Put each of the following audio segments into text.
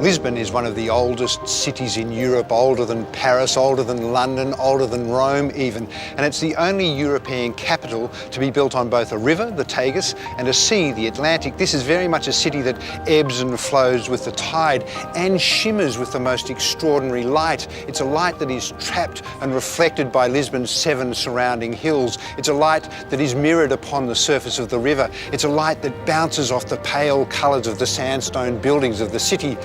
Lisbon is one of the oldest cities in Europe, older than Paris, older than London, older than Rome even. And it's the only European capital to be built on both a river, the Tagus, and a sea, the Atlantic. This is very much a city that ebbs and flows with the tide and shimmers with the most extraordinary light. It's a light that is trapped and reflected by Lisbon's 7 surrounding hills. It's a light that is mirrored upon the surface of the river. It's a light that bounces off the pale colours of the sandstone buildings of the city.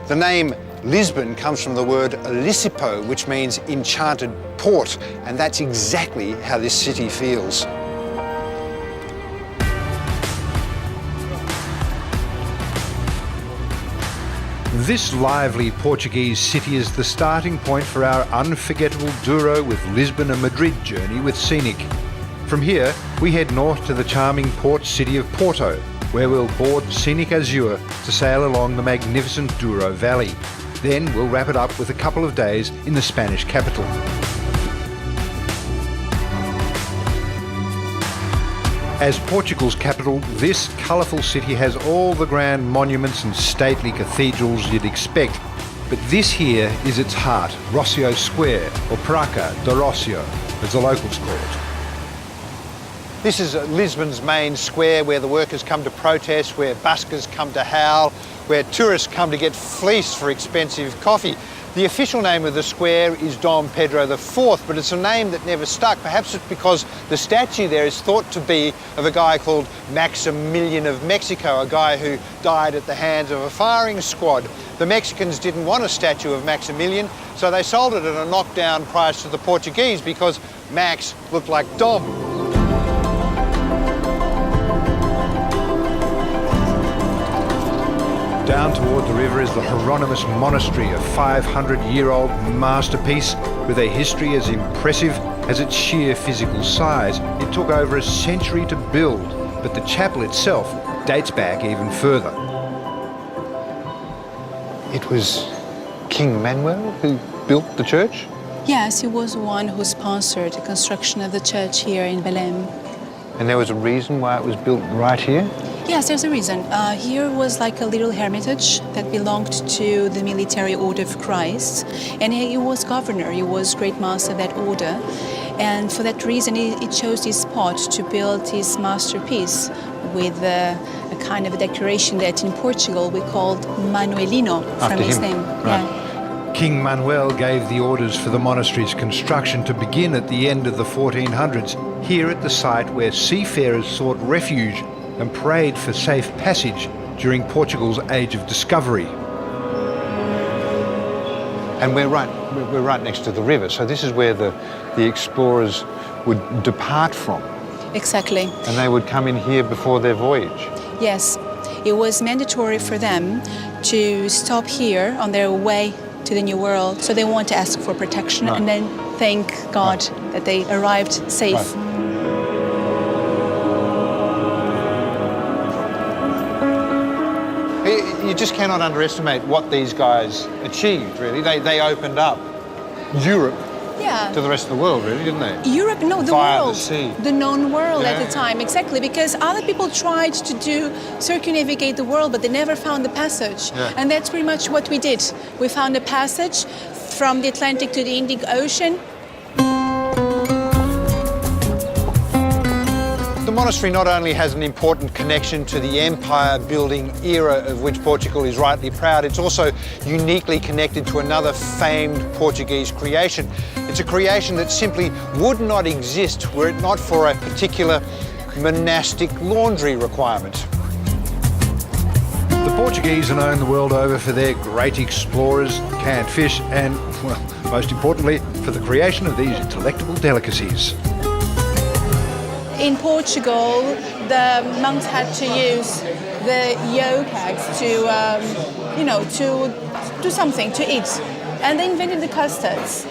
The name Lisbon comes from the word Lisipo, which means enchanted port, and that's exactly how this city feels. This lively Portuguese city is the starting point for our unforgettable Douro with Lisbon and Madrid journey with Scenic. From here, we head north to the charming port city of Porto, where we'll board Scenic Azure to sail along the magnificent Douro Valley. Then we'll wrap it up with a couple of days in the Spanish capital. As Portugal's capital, this colourful city has all the grand monuments and stately cathedrals you'd expect. But this here is its heart, Rocio Square, or Praça do Rocio, as the locals call it. This is Lisbon's main square where the workers come to protest, where buskers come to howl, where tourists come to get fleeced for expensive coffee. The official name of the square is Dom Pedro IV, but it's a name that never stuck. Perhaps it's because the statue there is thought to be of a guy called Maximilian of Mexico, a guy who died at the hands of a firing squad. The Mexicans didn't want a statue of Maximilian, so they sold it at a knockdown price to the Portuguese because Max looked like Dom. Down toward the river is the Hieronymus Monastery, a 500-year-old masterpiece with a history as impressive as its sheer physical size. It took over a century to build, but the chapel itself dates back even further. It was King Manuel who built the church? Yes, he was the one who sponsored the construction of the church here in Belém. And there was a reason why it was built right here? Yes, there's a reason. Here was like a little hermitage that belonged to the military order of Christ, and he was governor, he was great master of that order, and for that reason he chose this spot to build his masterpiece with a kind of a decoration that in Portugal we called Manuelino, from his name. Right. Yeah. King Manuel gave the orders for the monastery's construction to begin at the end of the 1400s, here at the site where seafarers sought refuge and prayed for safe passage during Portugal's Age of Discovery. And we're right next to the river, so this is where the explorers would depart from. Exactly. And they would come in here before their voyage. Yes, it was mandatory for them to stop here on their way to the New World, so they want to ask for protection and then thank God that they arrived safe. Right. You just cannot underestimate what these guys achieved, really. They opened up Europe to the rest of the world, really, didn't they? Europe, no, the Via world. the sea. The known world at the time, exactly, because other people tried to circumnavigate the world, but they never found the passage. Yeah. And that's pretty much what we did. We found a passage from the Atlantic to the Indian Ocean. The monastery not only has an important connection to the empire-building era of which Portugal is rightly proud, it's also uniquely connected to another famed Portuguese creation. It's a creation that simply would not exist were it not for a particular monastic laundry requirement. The Portuguese are known the world over for their great explorers, canned fish, and, well, most importantly, for the creation of these delectable delicacies. In Portugal, the monks had to use the yolk eggs to, to do something, to eat. And they invented the custards,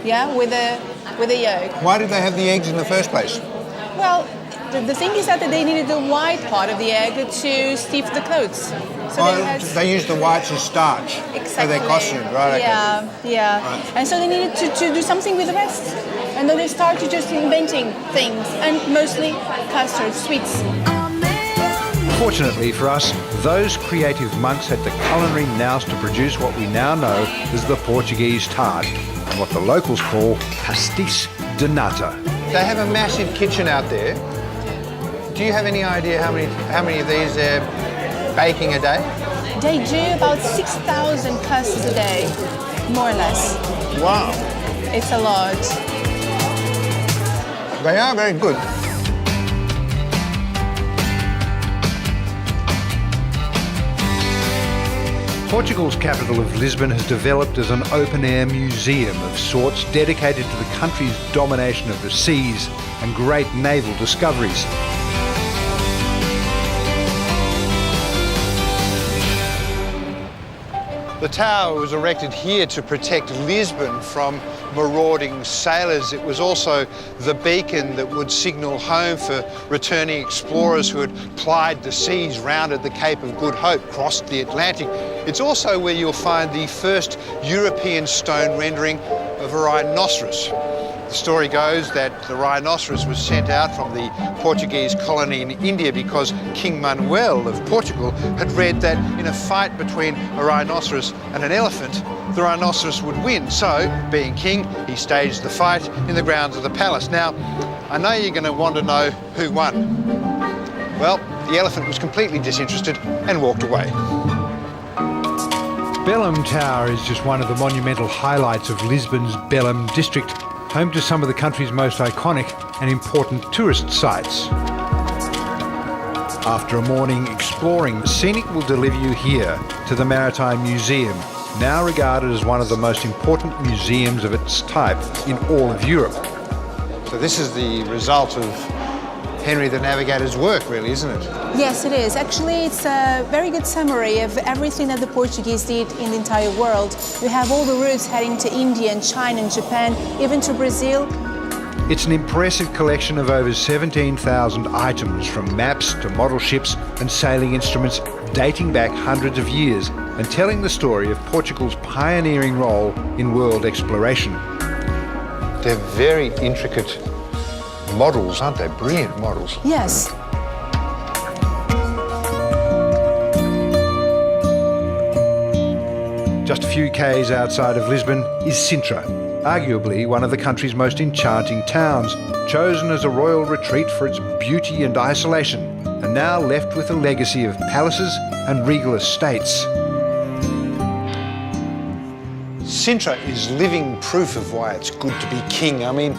with the yolk. Why did they have the eggs in the first place? Well, the thing is that they needed the white part of the egg to steep the clothes. So they used the whites as starch for their costume, right? Yeah. Right. And so they needed to do something with the rest. And then they started just inventing things, and mostly custard, sweets. Fortunately for us, those creative monks had the culinary nous to produce what we now know as the Portuguese tart, and what the locals call pastis de nata. They have a massive kitchen out there. Do you have any idea how many of these they're baking a day? They do about 6,000 custards a day, more or less. Wow. It's a lot. They are very good. Portugal's capital of Lisbon has developed as an open-air museum of sorts dedicated to the country's domination of the seas and great naval discoveries. The tower was erected here to protect Lisbon from marauding sailors. It was also the beacon that would signal home for returning explorers who had plied the seas, rounded the Cape of Good Hope, crossed the Atlantic. It's also where you'll find the first European stone rendering of a rhinoceros. The story goes that the rhinoceros was sent out from the Portuguese colony in India because King Manuel of Portugal had read that in a fight between a rhinoceros and an elephant, the rhinoceros would win. So, being king, he staged the fight in the grounds of the palace. Now, I know you're going to want to know who won. Well, the elephant was completely disinterested and walked away. Belém Tower is just one of the monumental highlights of Lisbon's Belém district, home to some of the country's most iconic and important tourist sites. After a morning exploring, Scenic will deliver you here to the Maritime Museum, now regarded as one of the most important museums of its type in all of Europe. So this is the result of Henry the Navigator's work, really, isn't it? Yes, it is. Actually, it's a very good summary of everything that the Portuguese did in the entire world. We have all the routes heading to India and China and Japan, even to Brazil. It's an impressive collection of over 17,000 items, from maps to model ships and sailing instruments dating back hundreds of years, and telling the story of Portugal's pioneering role in world exploration. They're very intricate models, aren't they? Brilliant models. Yes. Just a few k's outside of Lisbon is Sintra, arguably one of the country's most enchanting towns, chosen as a royal retreat for its beauty and isolation, and now left with a legacy of palaces and regal estates. Sintra is living proof of why it's good to be king. I mean,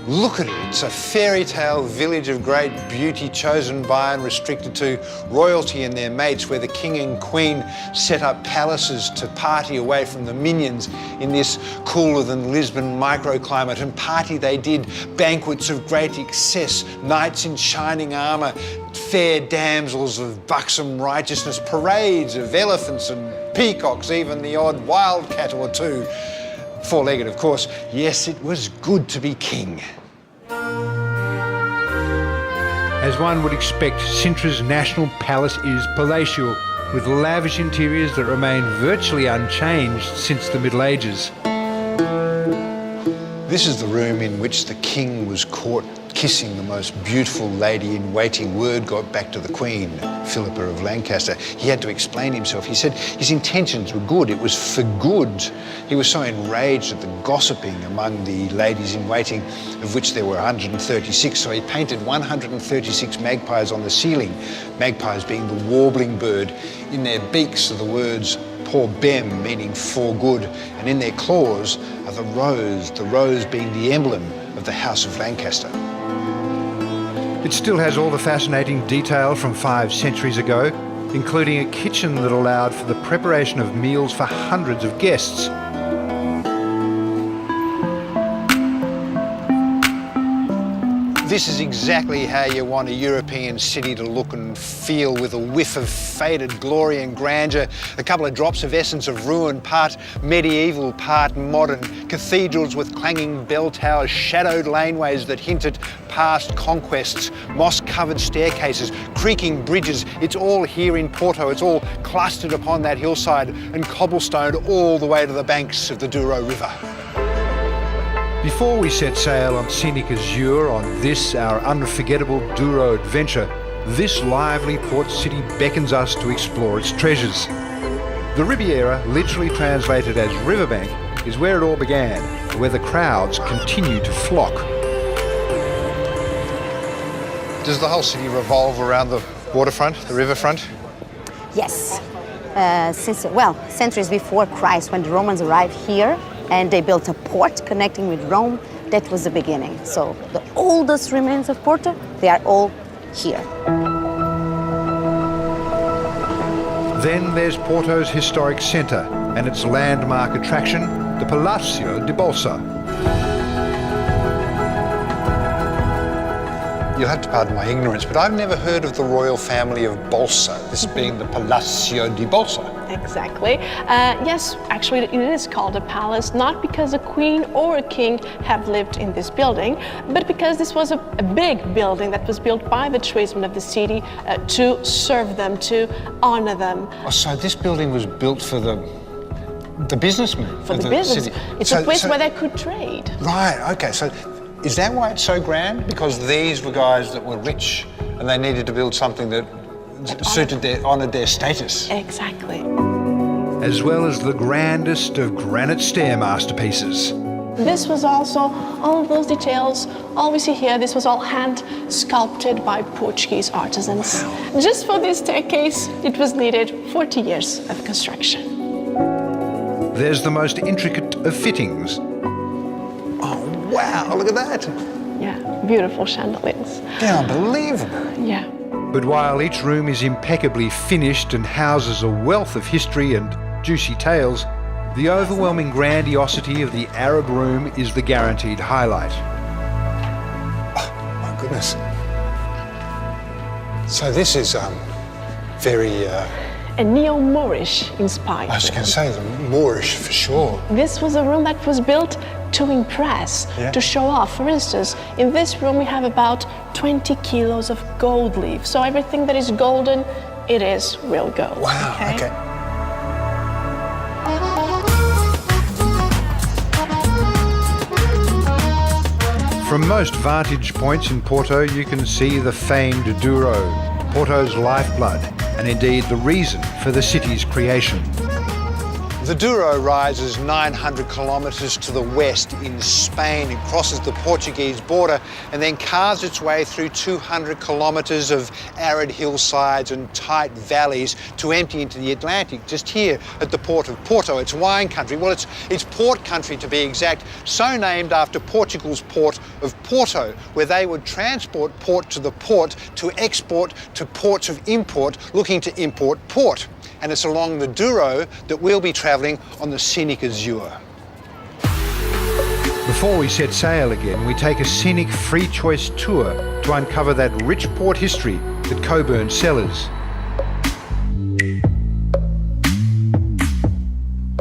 look at it. It's a fairy tale village of great beauty, chosen by and restricted to royalty and their mates, where the king and queen set up palaces to party away from the minions in this cooler than Lisbon microclimate. And party they did, banquets of great excess, knights in shining armour, fair damsels of buxom righteousness, parades of elephants and peacocks, even the odd wildcat or two. Four-legged, of course. Yes, it was good to be king. As one would expect, Sintra's national palace is palatial, with lavish interiors that remain virtually unchanged since the Middle Ages. This is the room in which the king was caught kissing the most beautiful lady-in-waiting. Word got back to the Queen, Philippa of Lancaster. He had to explain himself. He said his intentions were good. It was for good. He was so enraged at the gossiping among the ladies-in-waiting, of which there were 136, so he painted 136 magpies on the ceiling, magpies being the warbling bird. In their beaks are the words "Por Bem," meaning for good, and in their claws are the rose being the emblem of the House of Lancaster. It still has all the fascinating detail from 5 centuries ago, including a kitchen that allowed for the preparation of meals for hundreds of guests. This is exactly how you want a European city to look and feel, with a whiff of faded glory and grandeur, a couple of drops of essence of ruin, part medieval, part modern, cathedrals with clanging bell towers, shadowed laneways that hint at past conquests, moss-covered staircases, creaking bridges. It's all here in Porto. It's all clustered upon that hillside and cobblestoned all the way to the banks of the Douro River. Before we set sail on scenic azure on this, our unforgettable Douro adventure, this lively port city beckons us to explore its treasures. The Riviera, literally translated as riverbank, is where it all began, where the crowds continue to flock. Does the whole city revolve around the waterfront, the riverfront? Yes. Centuries before Christ, when the Romans arrived here and they built a port connecting with Rome, that was the beginning. So the oldest remains of Porto, they are all here. Then there's Porto's historic centre and its landmark attraction, the Palacio De Bolsa. You'll have to pardon my ignorance, but I've never heard of the royal family of Bolsa, this being the Palacio de Bolsa. Exactly. Yes, actually it is called a palace, not because a queen or a king have lived in this building, but because this was a big building that was built by the tradesmen of the city to serve them, to honor them. Oh, so this building was built for the businessmen For of the business. city. It's a place where they could trade. Right, okay, so is that why it's so grand? Because these were guys that were rich and they needed to build something that honoured their status. Exactly. As well as the grandest of granite stair masterpieces. This was also, all of those details, all we see here, this was all hand sculpted by Portuguese artisans. Wow. Just for this staircase, it was needed 40 years of construction. There's the most intricate of fittings. Oh, wow, look at that. Yeah, beautiful chandeliers. They're unbelievable. Yeah. But while each room is impeccably finished and houses a wealth of history and juicy tales, the overwhelming grandiosity of the Arab room is the guaranteed highlight. Oh, my goodness. So this is very... A neo-Moorish inspired. I was going to say the Moorish for sure. This was a room that was built to impress, to show off. For instance, in this room we have about 20 kilos of gold leaf. So everything that is golden, it is real gold. Wow, okay. From most vantage points in Porto, you can see the famed Douro, Porto's lifeblood, and indeed the reason for the city's creation. The Douro rises 900 kilometres to the west in Spain. It crosses the Portuguese border and then carves its way through 200 kilometres of arid hillsides and tight valleys to empty into the Atlantic just here at the port of Porto. It's wine country. Well, it's port country to be exact, so named after Portugal's port of Porto, where they would transport port to the port to export to ports of import looking to import port. And it's along the Douro that we'll be travelling on the scenic Azure. Before we set sail again, we take a scenic free choice tour to uncover that rich port history at Coburn Cellars.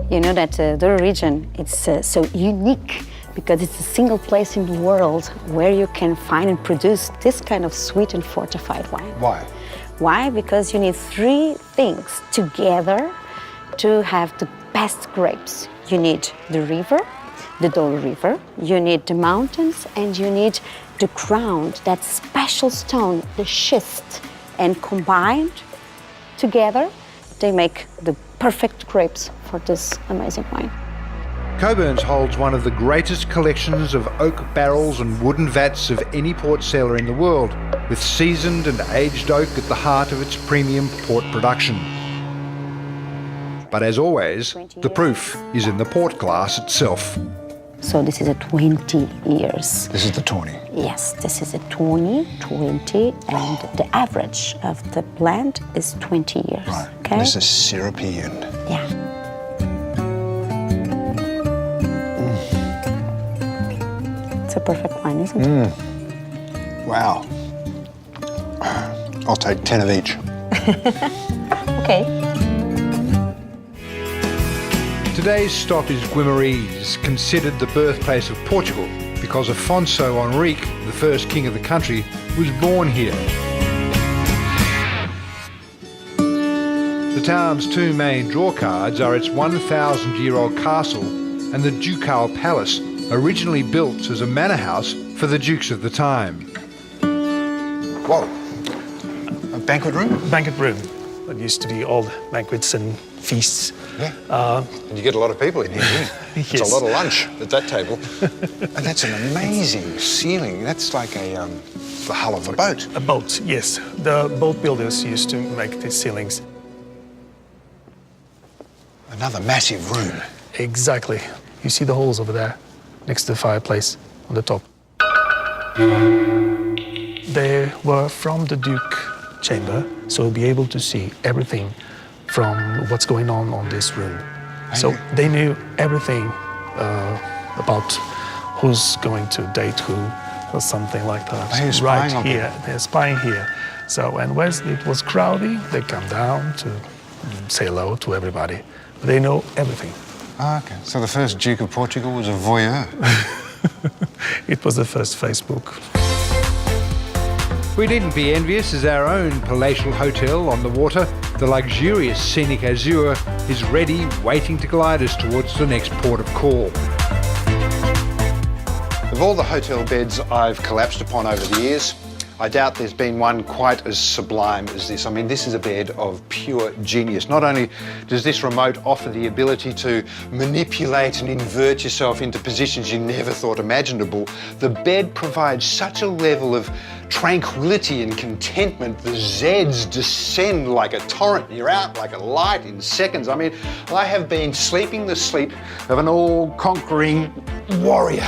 You know that Douro region, it's so unique because it's a single place in the world where you can find and produce this kind of sweet and fortified wine. Why? Why? Because you need three things together to have the best grapes. You need the river, the Douro River, you need the mountains, and you need the ground, that special stone, the schist. And combined together, they make the perfect grapes for this amazing wine. Coburn's holds one of the greatest collections of oak barrels and wooden vats of any port cellar in the world, with seasoned and aged oak at the heart of its premium port production. But as always, the proof is in the port glass itself. So this is a 20 years. This is the 20? Yes, this is a 20, and the average of the blend is 20 years. Right, okay? This is syrupy and... Yeah. It's a perfect wine, isn't it? Wow. I'll take 10 of each. Okay. Today's stop is Guimarães, considered the birthplace of Portugal because Afonso Henrique, the first king of the country, was born here. The town's two main drawcards are its 1,000-year-old castle and the Ducal Palace, originally built as a manor house for the dukes of the time. Whoa. banquet room? Banquet room. That used to be all banquets and feasts. Yeah. And you get a lot of people in here, don't you? It's Yes. a lot of lunch at that table. And that's an amazing ceiling. That's like the hull of a boat. A boat, yes. The boat builders used to make these ceilings. Another massive room. Exactly. You see the holes over there, next to the fireplace on the top. They were from the Duke chamber, so we'll be able to see everything from what's going on this room. So they knew everything about who's going to date who or something like that. They're spying right on here, they're spying here. So, and when it was crowded, they come down to say hello to everybody. They know everything. Oh, okay. So the first Duke of Portugal was a voyeur. It was the first Facebook. We needn't be envious, as our own palatial hotel on the water, the luxurious scenic Azure, is ready, waiting to glide us towards the next port of call. Of all the hotel beds I've collapsed upon over the years, I doubt there's been one quite as sublime as this. I mean, this is a bed of pure genius. Not only does this remote offer the ability to manipulate and invert yourself into positions you never thought imaginable, the bed provides such a level of tranquility and contentment. The Zs descend like a torrent. You're out like a light in seconds. I mean, I have been sleeping the sleep of an all-conquering warrior.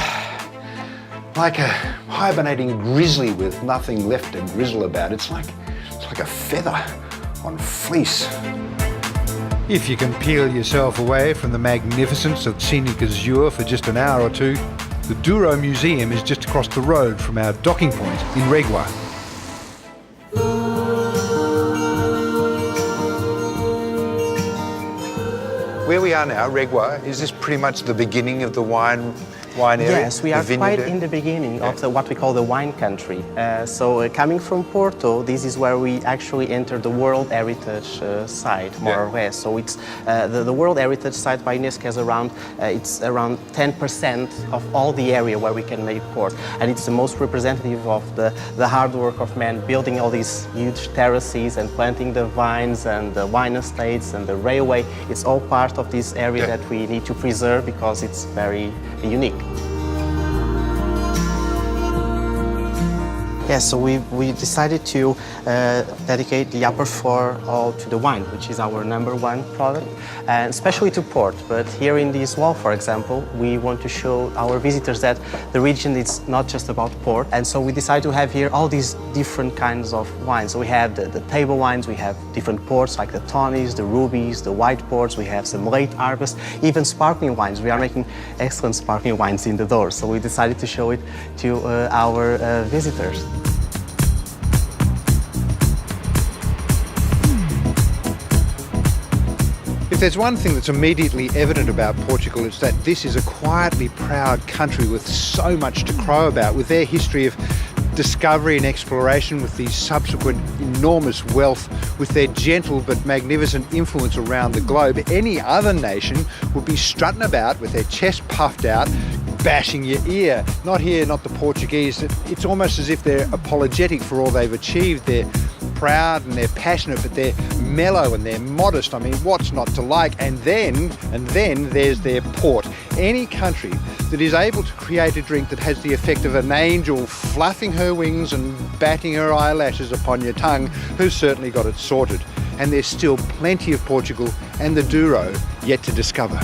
Like a hibernating grizzly with nothing left to grizzle about. It's like a feather on fleece. If you can peel yourself away from the magnificence of scenic Azure for just an hour or two, the Douro Museum is just across the road from our docking point in Reyne. Where we are now, Reyne, is this pretty much the beginning of the wine area? Yes, we are quite in the beginning of what we call the wine country. Coming from Porto, this is where we actually enter the World Heritage site, more or less. So it's the World Heritage site by UNESCO has around 10% of all the area where we can make port, and it's the most representative of the hard work of men building all these huge terraces and planting the vines and the wine estates and the railway. It's all part of this area that we need to preserve because it's very unique. Yes, so we decided to dedicate the upper floor all to the wine, which is our #1 product, and especially to port. But here in this wall, for example, we want to show our visitors that the region is not just about port. And so we decided to have here all these different kinds of wines. So we have the table wines, we have different ports like the tawnies, the rubies, the white ports, we have some late harvest, even sparkling wines. We are making excellent sparkling wines in the door, so we decided to show it to our visitors. If there's one thing that's immediately evident about Portugal, it's that this is a quietly proud country with so much to crow about, with their history of discovery and exploration, with the subsequent enormous wealth, with their gentle but magnificent influence around the globe. Any other nation would be strutting about with their chest puffed out, bashing your ear. Not here, not the Portuguese. It's almost as if they're apologetic for all they've achieved. They're proud and they're passionate, but they're mellow and they're modest. I mean, what's not to like? And then there's their port. Any country that is able to create a drink that has the effect of an angel fluffing her wings and batting her eyelashes upon your tongue, who's certainly got it sorted. And there's still plenty of Portugal and the Douro yet to discover.